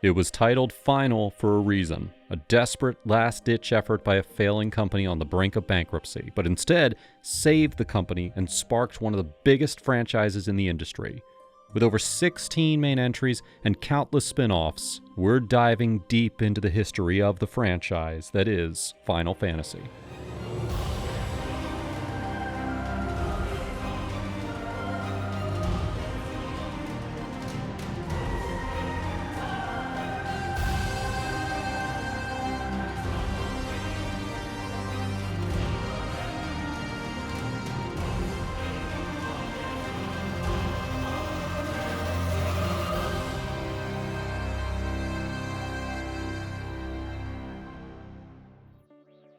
It was titled Final for a reason, a desperate last-ditch effort by a failing company on the brink of bankruptcy, but instead saved the company and sparked one of the biggest franchises in the industry. With over 16 main entries and countless spin-offs, we're diving deep into the history of the franchise that is Final Fantasy.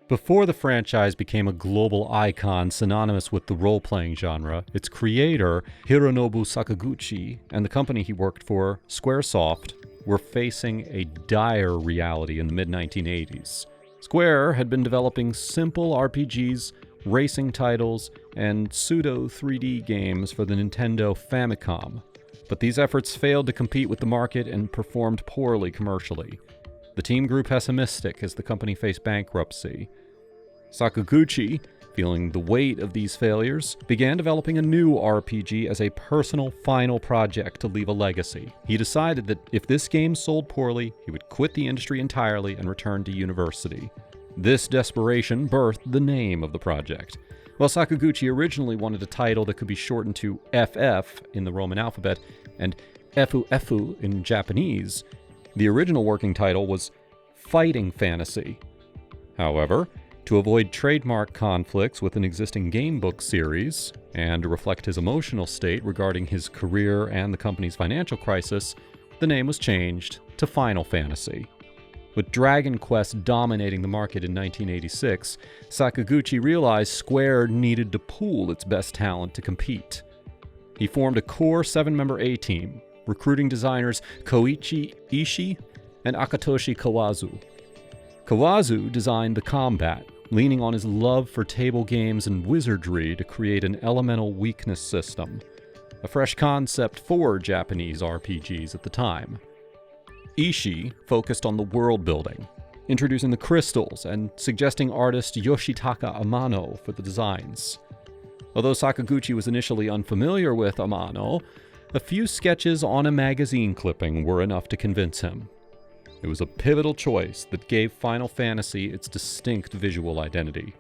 Before the franchise became a global icon synonymous with the role-playing genre, its creator, Hironobu Sakaguchi, and the company he worked for, Squaresoft, were facing a dire reality in the mid-1980s. Square had been developing simple RPGs, racing titles, and pseudo-3D games for the Nintendo Famicom, but these efforts failed to compete with the market and performed poorly commercially. The team grew pessimistic as the company faced bankruptcy. Sakaguchi, feeling the weight of these failures, began developing a new RPG as a personal final project to leave a legacy. He decided that if this game sold poorly, he would quit the industry entirely and return to university. This desperation birthed the name of the project. While Sakaguchi originally wanted a title that could be shortened to FF in the Roman alphabet and Fufu in Japanese, the original working title was Fighting Fantasy. However, to avoid trademark conflicts with an existing gamebook series, and to reflect his emotional state regarding his career and the company's financial crisis, the name was changed to Final Fantasy. With Dragon Quest dominating the market in 1986, Sakaguchi realized Square needed to pool its best talent to compete. He formed a core 7-member A-team, recruiting designers Koichi Ishii and Akatoshi Kawazu. Kawazu designed the combat, leaning on his love for table games and wizardry to create an elemental weakness system, a fresh concept for Japanese RPGs at the time. Ishii focused on the world building, introducing the crystals and suggesting artist Yoshitaka Amano for the designs. Although Sakaguchi was initially unfamiliar with Amano, a few sketches on a magazine clipping were enough to convince him. It was a pivotal choice that gave Final Fantasy its distinct visual identity.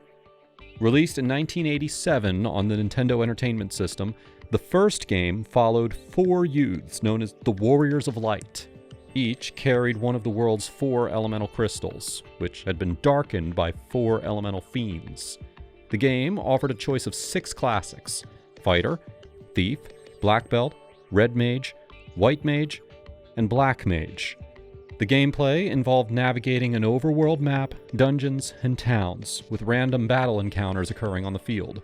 Released in 1987 on the Nintendo Entertainment System, the first game followed 4 youths known as the Warriors of Light. Each carried one of the world's 4 elemental crystals, which had been darkened by 4 elemental fiends. The game offered a choice of 6 classics: Fighter, Thief, Black Belt, Red Mage, White Mage, and Black Mage. The gameplay involved navigating an overworld map, dungeons, and towns, with random battle encounters occurring on the field.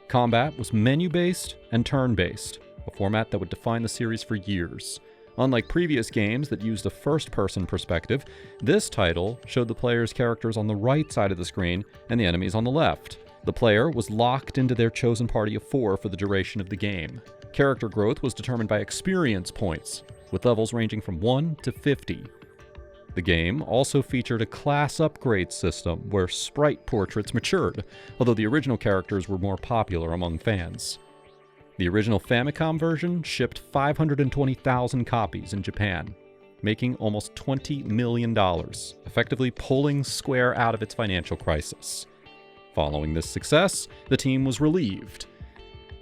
Combat was menu-based and turn-based, a format that would define the series for years. Unlike previous games that used a first-person perspective, this title showed the player's characters on the right side of the screen and the enemies on the left. The player was locked into their chosen party of 4 for the duration of the game. Character growth was determined by experience points, with levels ranging from 1 to 50. The game also featured a class upgrade system where sprite portraits matured, although the original characters were more popular among fans. The original Famicom version shipped 520,000 copies in Japan, making almost $20 million, effectively pulling Square out of its financial crisis. Following this success, the team was relieved.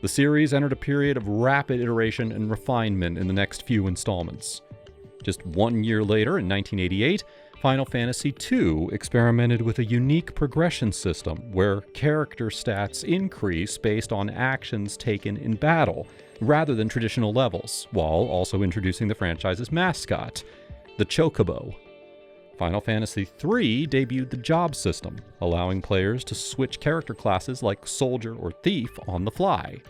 The series entered a period of rapid iteration and refinement in the next few installments. Just 1 year later, in 1988, Final Fantasy II experimented with a unique progression system where character stats increase based on actions taken in battle, rather than traditional levels, while also introducing the franchise's mascot, the Chocobo. Final Fantasy III debuted the job system, allowing players to switch character classes like Soldier or Thief on the fly.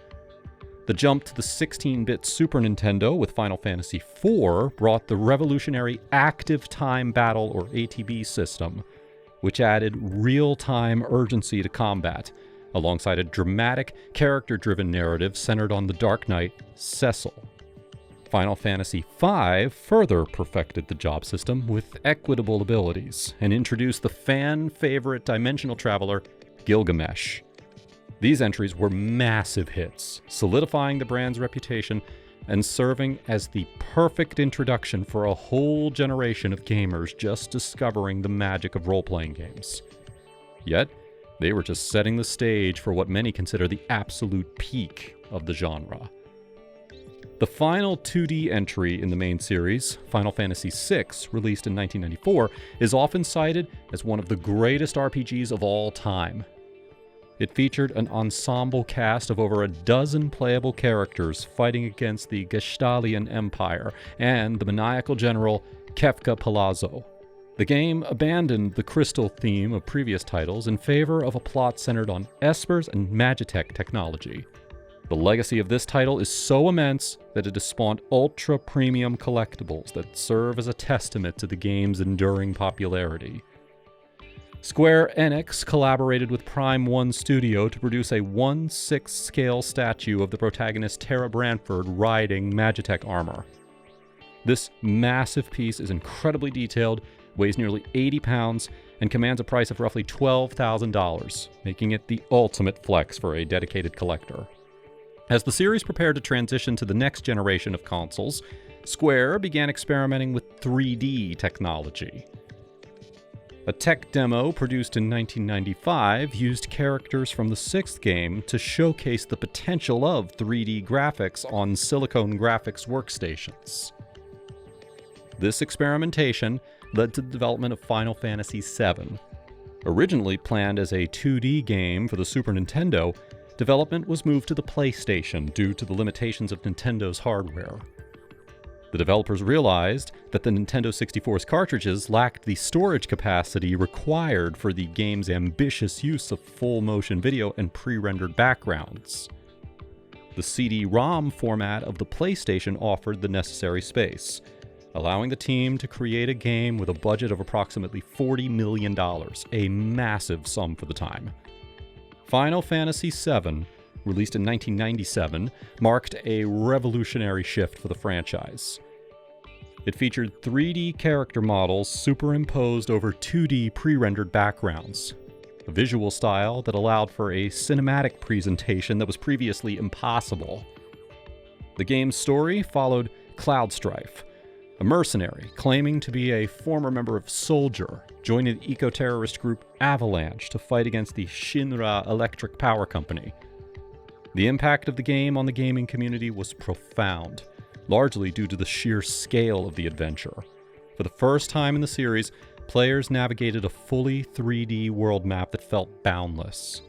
The jump to the 16-bit Super Nintendo with Final Fantasy IV brought the revolutionary Active Time Battle, or ATB, system, which added real-time urgency to combat, alongside a dramatic, character-driven narrative centered on the Dark Knight, Cecil. Final Fantasy V further perfected the job system with equitable abilities and introduced the fan-favorite dimensional traveler, Gilgamesh. These entries were massive hits, solidifying the brand's reputation and serving as the perfect introduction for a whole generation of gamers just discovering the magic of role-playing games. Yet, they were just setting the stage for what many consider the absolute peak of the genre. The final 2D entry in the main series, Final Fantasy VI, released in 1994, is often cited as one of the greatest RPGs of all time. It featured an ensemble cast of over a dozen playable characters fighting against the Gestalian Empire and the maniacal general Kefka Palazzo. The game abandoned the crystal theme of previous titles in favor of a plot centered on espers and magitech technology. The legacy of this title is so immense that it has spawned ultra-premium collectibles that serve as a testament to the game's enduring popularity. Square Enix collaborated with Prime 1 Studio to produce a 1/6 scale statue of the protagonist Tara Branford riding Magitech armor. This massive piece is incredibly detailed, weighs nearly 80 pounds, and commands a price of roughly $12,000, making it the ultimate flex for a dedicated collector. As the series prepared to transition to the next generation of consoles, Square began experimenting with 3D technology. A tech demo produced in 1995 used characters from the sixth game to showcase the potential of 3D graphics on silicone graphics workstations. This experimentation led to the development of Final Fantasy VII. Originally planned as a 2D game for the Super Nintendo, development was moved to the PlayStation due to the limitations of Nintendo's hardware. The developers realized that the Nintendo 64's cartridges lacked the storage capacity required for the game's ambitious use of full motion video and pre-rendered backgrounds. The CD-ROM format of the PlayStation offered the necessary space, allowing the team to create a game with a budget of approximately $40 million, a massive sum for the time. Final Fantasy VII, released in 1997, marked a revolutionary shift for the franchise. It featured 3D character models superimposed over 2D pre-rendered backgrounds, a visual style that allowed for a cinematic presentation that was previously impossible. The game's story followed Cloudstrife, a mercenary claiming to be a former member of Soldier, joining the eco-terrorist group Avalanche to fight against the Shinra Electric Power Company. The impact of the game on the gaming community was profound, largely due to the sheer scale of the adventure. For the first time in the series, players navigated a fully 3D world map that felt boundless.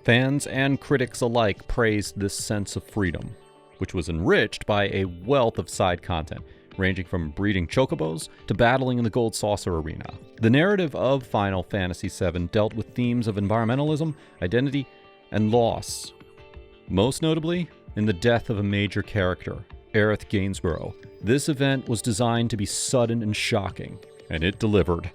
Fans and critics alike praised this sense of freedom, which was enriched by a wealth of side content, ranging from breeding chocobos to battling in the Gold Saucer Arena. The narrative of Final Fantasy VII dealt with themes of environmentalism, identity, and loss. Most notably, in the death of a major character, Aerith Gainsborough. This event was designed to be sudden and shocking, and it delivered.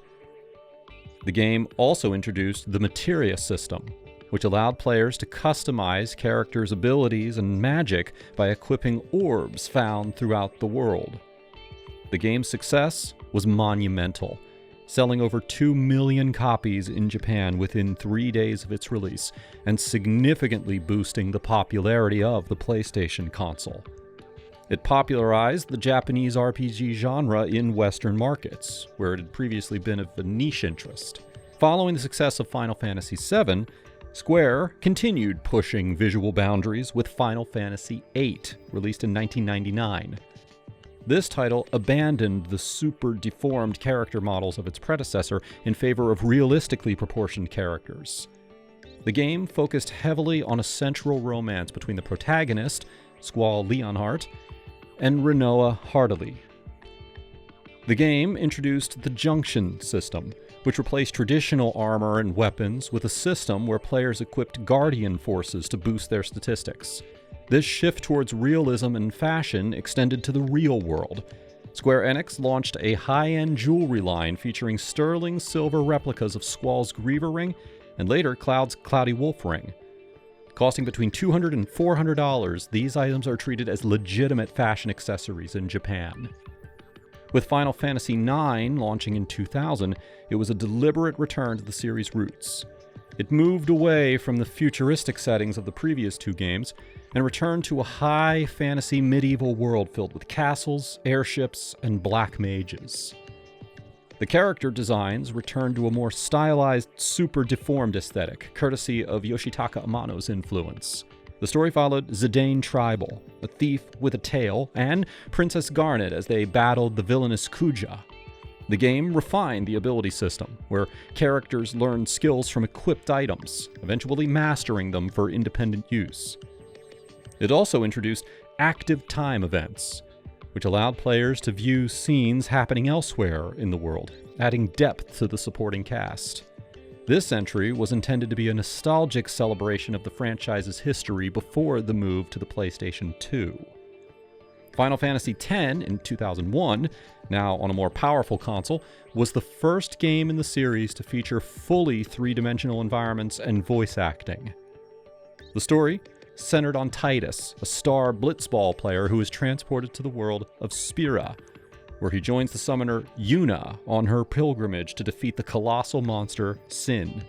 The game also introduced the Materia system, which allowed players to customize characters' abilities and magic by equipping orbs found throughout the world. The game's success was monumental, selling over 2 million copies in Japan within 3 days of its release, and significantly boosting the popularity of the PlayStation console. It popularized the Japanese RPG genre in Western markets, where it had previously been of a niche interest. Following the success of Final Fantasy VII, Square continued pushing visual boundaries with Final Fantasy VIII, released in 1999. This title abandoned the super deformed character models of its predecessor in favor of realistically proportioned characters. The game focused heavily on a central romance between the protagonist, Squall Leonhardt, and Rinoa Hartley. The game introduced the Junction system, which replaced traditional armor and weapons with a system where players equipped Guardian forces to boost their statistics. This shift towards realism and fashion extended to the real world. Square Enix launched a high-end jewelry line featuring sterling silver replicas of Squall's Griever ring and later Cloud's Cloudy Wolf ring. Costing between $200 and $400, these items are treated as legitimate fashion accessories in Japan. With Final Fantasy IX launching in 2000, it was a deliberate return to the series' roots. It moved away from the futuristic settings of the previous two games and returned to a high fantasy medieval world filled with castles, airships, and black mages. The character designs returned to a more stylized, super deformed aesthetic, courtesy of Yoshitaka Amano's influence. The story followed Zidane Tribal, a thief with a tail, and Princess Garnet as they battled the villainous Kuja. The game refined the ability system, where characters learned skills from equipped items, eventually mastering them for independent use. It also introduced active time events, which allowed players to view scenes happening elsewhere in the world, adding depth to the supporting cast. This entry was intended to be a nostalgic celebration of the franchise's history before the move to the PlayStation 2. Final Fantasy X in 2001, now on a more powerful console, was the first game in the series to feature fully three-dimensional environments and voice acting. The story centered on Titus, a star blitzball player who is transported to the world of Spira, where he joins the summoner Yuna on her pilgrimage to defeat the colossal monster Sin.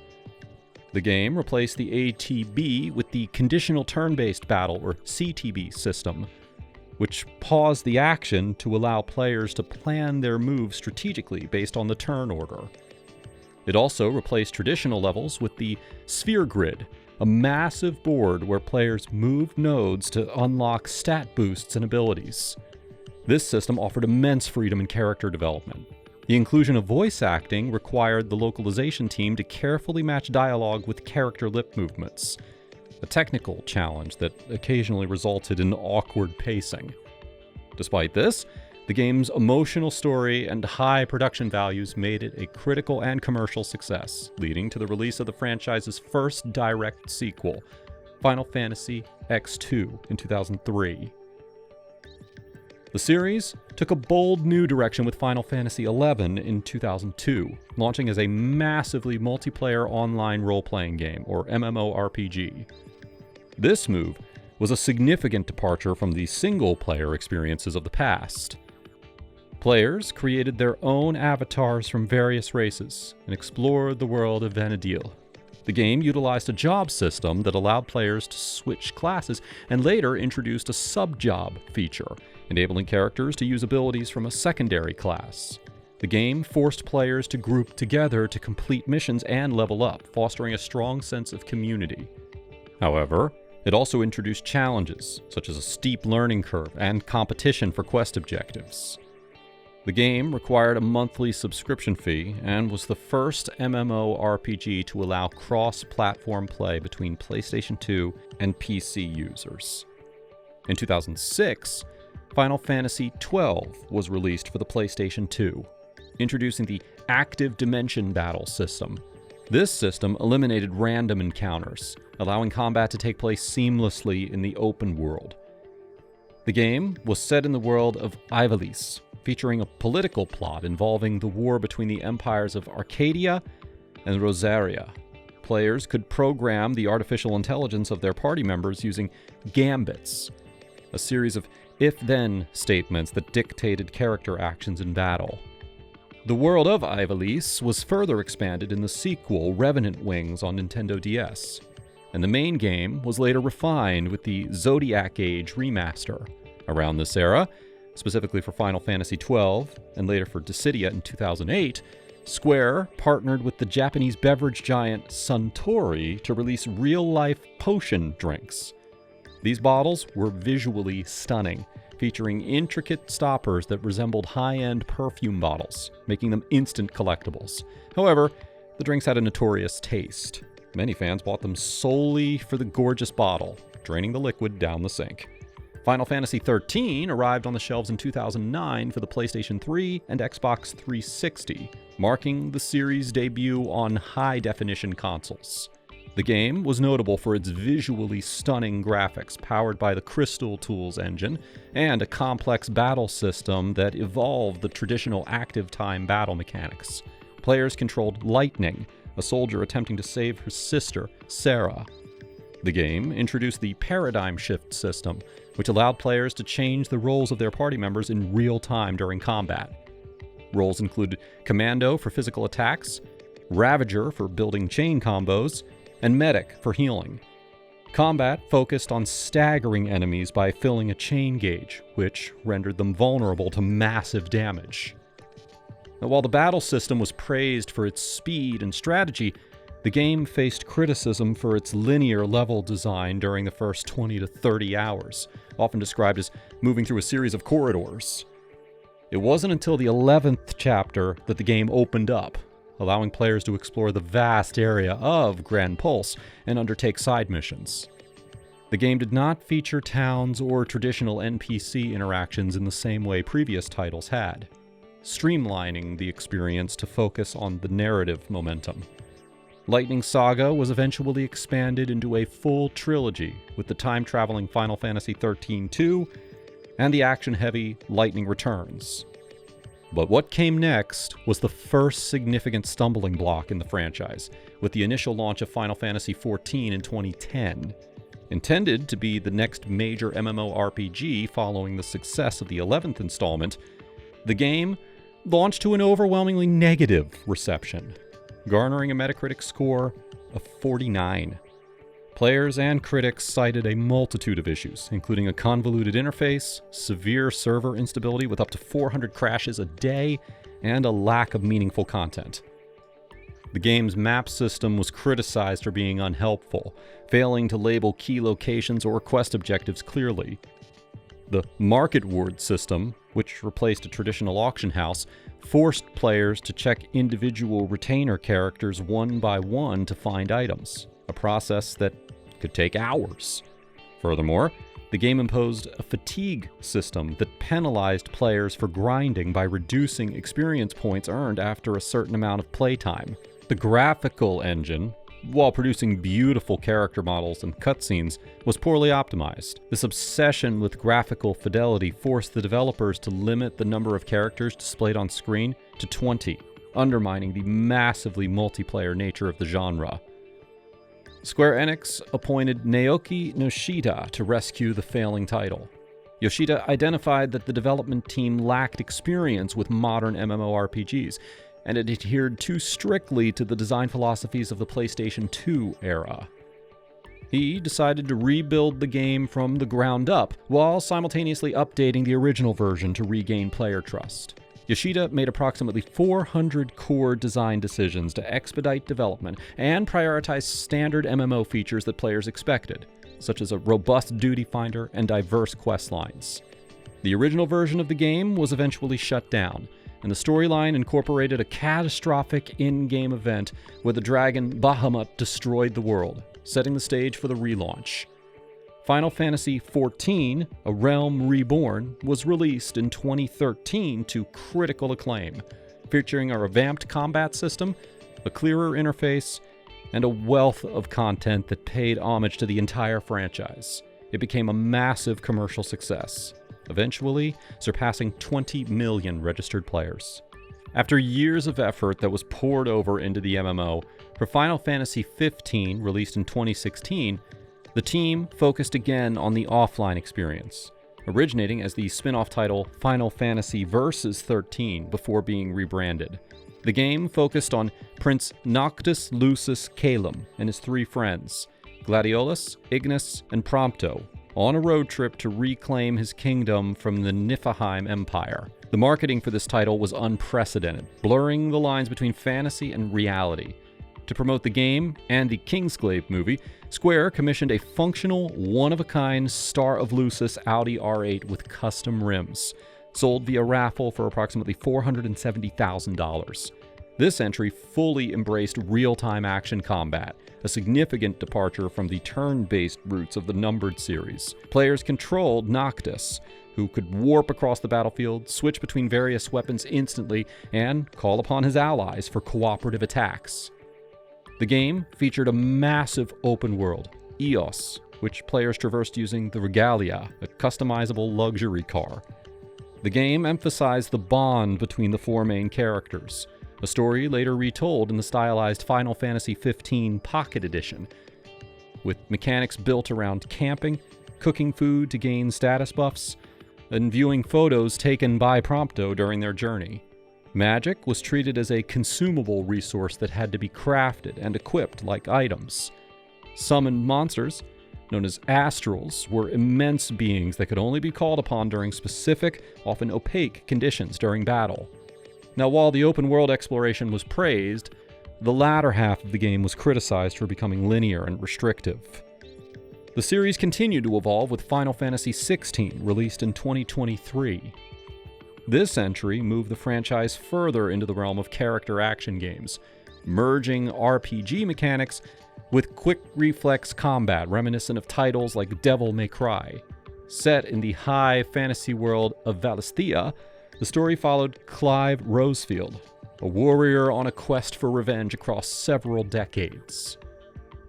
The game replaced the ATB with the Conditional Turn-Based Battle, or CTB, system, which paused the action to allow players to plan their moves strategically based on the turn order. It also replaced traditional levels with the Sphere Grid, a massive board where players moved nodes to unlock stat boosts and abilities. This system offered immense freedom in character development. The inclusion of voice acting required the localization team to carefully match dialogue with character lip movements, a technical challenge that occasionally resulted in awkward pacing. Despite this, the game's emotional story and high production values made it a critical and commercial success, leading to the release of the franchise's first direct sequel, Final Fantasy X2, in 2003. The series took a bold new direction with Final Fantasy XI in 2002, launching as a massively multiplayer online role-playing game, or MMORPG. This move was a significant departure from the single-player experiences of the past. Players created their own avatars from various races and explored the world of Vana'diel. The game utilized a job system that allowed players to switch classes and later introduced a sub-job feature, enabling characters to use abilities from a secondary class. The game forced players to group together to complete missions and level up, fostering a strong sense of community. However, it also introduced challenges, such as a steep learning curve and competition for quest objectives. The game required a monthly subscription fee and was the first MMORPG to allow cross-platform play between PlayStation 2 and PC users. In 2006, Final Fantasy XII was released for the PlayStation 2, introducing the Active Dimension Battle system. This system eliminated random encounters, allowing combat to take place seamlessly in the open world. The game was set in the world of Ivalice, featuring a political plot involving the war between the empires of Arcadia and Rosaria. Players could program the artificial intelligence of their party members using gambits, a series of if-then statements that dictated character actions in battle. The world of Ivalice was further expanded in the sequel Revenant Wings on Nintendo DS, and the main game was later refined with the Zodiac Age remaster. Around this era, specifically for Final Fantasy XII and later for Dissidia in 2008, Square partnered with the Japanese beverage giant Suntory to release real-life potion drinks. These bottles were visually stunning, featuring intricate stoppers that resembled high-end perfume bottles, making them instant collectibles. However, the drinks had a notorious taste. Many fans bought them solely for the gorgeous bottle, draining the liquid down the sink. Final Fantasy XIII arrived on the shelves in 2009 for the PlayStation 3 and Xbox 360, marking the series' debut on high-definition consoles. The game was notable for its visually stunning graphics powered by the Crystal Tools engine and a complex battle system that evolved the traditional active time battle mechanics. Players controlled Lightning, a soldier attempting to save her sister, Sarah. The game introduced the paradigm shift system, which allowed players to change the roles of their party members in real time during combat. Roles included Commando for physical attacks, Ravager for building chain combos, and Medic for healing. Combat focused on staggering enemies by filling a chain gauge, which rendered them vulnerable to massive damage. Now, while the battle system was praised for its speed and strategy, the game faced criticism for its linear level design during the first 20 to 30 hours, often described as moving through a series of corridors. It wasn't until the 11th chapter that the game opened up, allowing players to explore the vast area of Grand Pulse and undertake side missions. The game did not feature towns or traditional NPC interactions in the same way previous titles had, streamlining the experience to focus on the narrative momentum. Lightning Saga was eventually expanded into a full trilogy with the time-traveling Final Fantasy XIII-2 and the action-heavy Lightning Returns. But what came next was the first significant stumbling block in the franchise, with the initial launch of Final Fantasy XIV in 2010. Intended to be the next major MMORPG following the success of the 11th installment, the game launched to an overwhelmingly negative reception, garnering a Metacritic score of 49. Players and critics cited a multitude of issues, including a convoluted interface, severe server instability with up to 400 crashes a day, and a lack of meaningful content. The game's map system was criticized for being unhelpful, failing to label key locations or quest objectives clearly. The market ward system, which replaced a traditional auction house, forced players to check individual retainer characters one by one to find items, a process that could take hours. Furthermore, the game imposed a fatigue system that penalized players for grinding by reducing experience points earned after a certain amount of playtime. The graphical engine, while producing beautiful character models and cutscenes, was poorly optimized. This obsession with graphical fidelity forced the developers to limit the number of characters displayed on screen to 20, undermining the massively multiplayer nature of the genre. Square Enix appointed Naoki Yoshida to rescue the failing title. Yoshida identified that the development team lacked experience with modern MMORPGs, and it adhered too strictly to the design philosophies of the PlayStation 2 era. He decided to rebuild the game from the ground up, while simultaneously updating the original version to regain player trust. Yoshida made approximately 400 core design decisions to expedite development and prioritize standard MMO features that players expected, such as a robust duty finder and diverse quest lines. The original version of the game was eventually shut down, and the storyline incorporated a catastrophic in-game event where the dragon Bahamut destroyed the world, setting the stage for the relaunch. Final Fantasy XIV, A Realm Reborn, was released in 2013 to critical acclaim, featuring a revamped combat system, a clearer interface, and a wealth of content that paid homage to the entire franchise. It became a massive commercial success, eventually surpassing 20 million registered players. After years of effort that was poured over into the MMO, for Final Fantasy XV, released in 2016, the team focused again on the offline experience, originating as the spin-off title Final Fantasy Versus 13 before being rebranded. The game focused on Prince Noctis Lucis Calum and his three friends, Gladiolus, Ignis, and Prompto, on a road trip to reclaim his kingdom from the Niflheim Empire. The marketing for this title was unprecedented, blurring the lines between fantasy and reality. To promote the game and the Kingsglaive movie, Square commissioned a functional, one-of-a-kind Star of Lucis Audi R8 with custom rims, sold via raffle for approximately $470,000. This entry fully embraced real-time action combat, a significant departure from the turn-based roots of the numbered series. Players controlled Noctis, who could warp across the battlefield, switch between various weapons instantly, and call upon his allies for cooperative attacks. The game featured a massive open world, Eos, which players traversed using the Regalia, a customizable luxury car. The game emphasized the bond between the four main characters, a story later retold in the stylized Final Fantasy XV Pocket Edition. with mechanics built around camping, cooking food to gain status buffs, and viewing photos taken by Prompto during their journey. Magic was treated as a consumable resource that had to be crafted and equipped like items. Summoned monsters, known as astrals, were immense beings that could only be called upon during specific, often opaque conditions during battle. Now, while the open world exploration was praised, the latter half of the game was criticized for becoming linear and restrictive. The series continued to evolve with Final Fantasy XVI, released in 2023. This entry moved the franchise further into the realm of character action games, merging RPG mechanics with quick reflex combat reminiscent of titles like Devil May Cry. Set in the high fantasy world of Valisthea, the story followed Clive Rosefield, a warrior on a quest for revenge across several decades.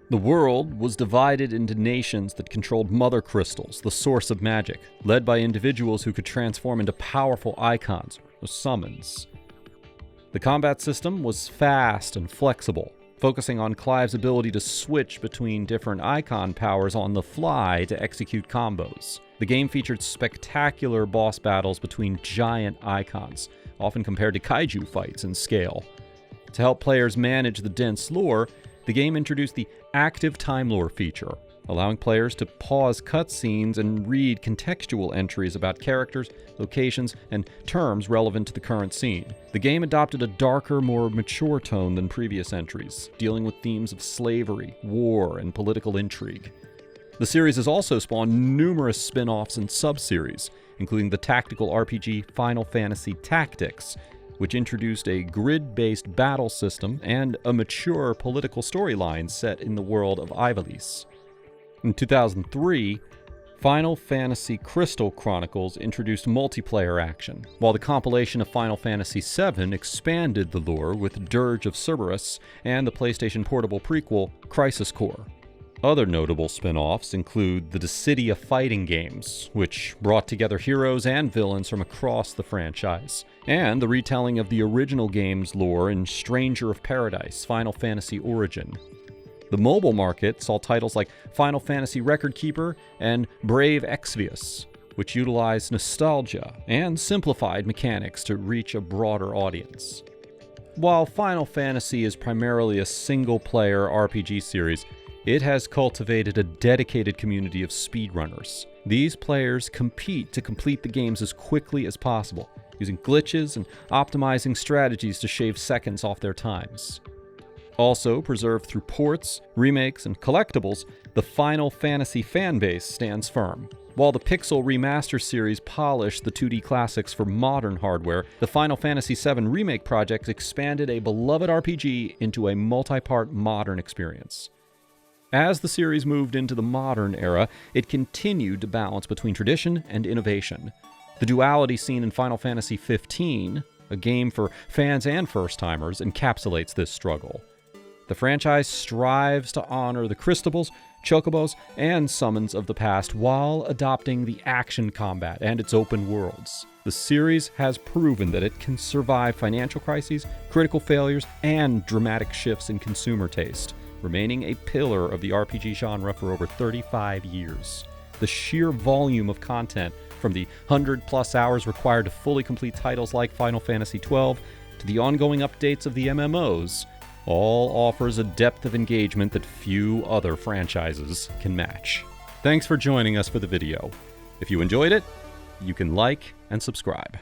The world was divided into nations that controlled mother crystals, the source of magic, led by individuals who could transform into powerful icons, or summons. The combat system was fast and flexible, focusing on Clive's ability to switch between different icon powers on the fly to execute combos. The game featured spectacular boss battles between giant icons, often compared to kaiju fights in scale. To help players manage the dense lore, the game introduced the Active Time Lore feature, allowing players to pause cutscenes and read contextual entries about characters, locations, and terms relevant to the current scene. The game adopted a darker, more mature tone than previous entries, dealing with themes of slavery, war, and political intrigue. The series has also spawned numerous spin-offs and sub-series, including the tactical RPG Final Fantasy Tactics, which introduced a grid-based battle system and a mature political storyline set in the world of Ivalice. In 2003, Final Fantasy Crystal Chronicles introduced multiplayer action, while the compilation of Final Fantasy VII expanded the lore with Dirge of Cerberus and the PlayStation Portable prequel Crisis Core. Other notable spin-offs include the Dissidia fighting games, which brought together heroes and villains from across the franchise, and the retelling of the original game's lore in Stranger of Paradise: Final Fantasy Origin. The mobile market saw titles like Final Fantasy Record Keeper and Brave Exvius, which utilized nostalgia and simplified mechanics to reach a broader audience. While Final Fantasy is primarily a single-player RPG series, it has cultivated a dedicated community of speedrunners. These players compete to complete the games as quickly as possible, using glitches and optimizing strategies to shave seconds off their times. Also preserved through ports, remakes, and collectibles, the Final Fantasy fanbase stands firm. While the Pixel Remaster series polished the 2D classics for modern hardware, the Final Fantasy VII Remake project expanded a beloved RPG into a multi-part modern experience. As the series moved into the modern era, it continued to balance between tradition and innovation. The duality seen in Final Fantasy XV, a game for fans and first-timers, encapsulates this struggle. The franchise strives to honor the Crystals, Chocobos, and summons of the past while adopting the action combat and its open worlds. The series has proven that it can survive financial crises, critical failures, and dramatic shifts in consumer taste, remaining a pillar of the RPG genre for over 35 years. The sheer volume of content, from the 100+ hours required to fully complete titles like Final Fantasy XII to the ongoing updates of the MMOs, all offers a depth of engagement that few other franchises can match. Thanks for joining us for the video. If you enjoyed it, you can like and subscribe.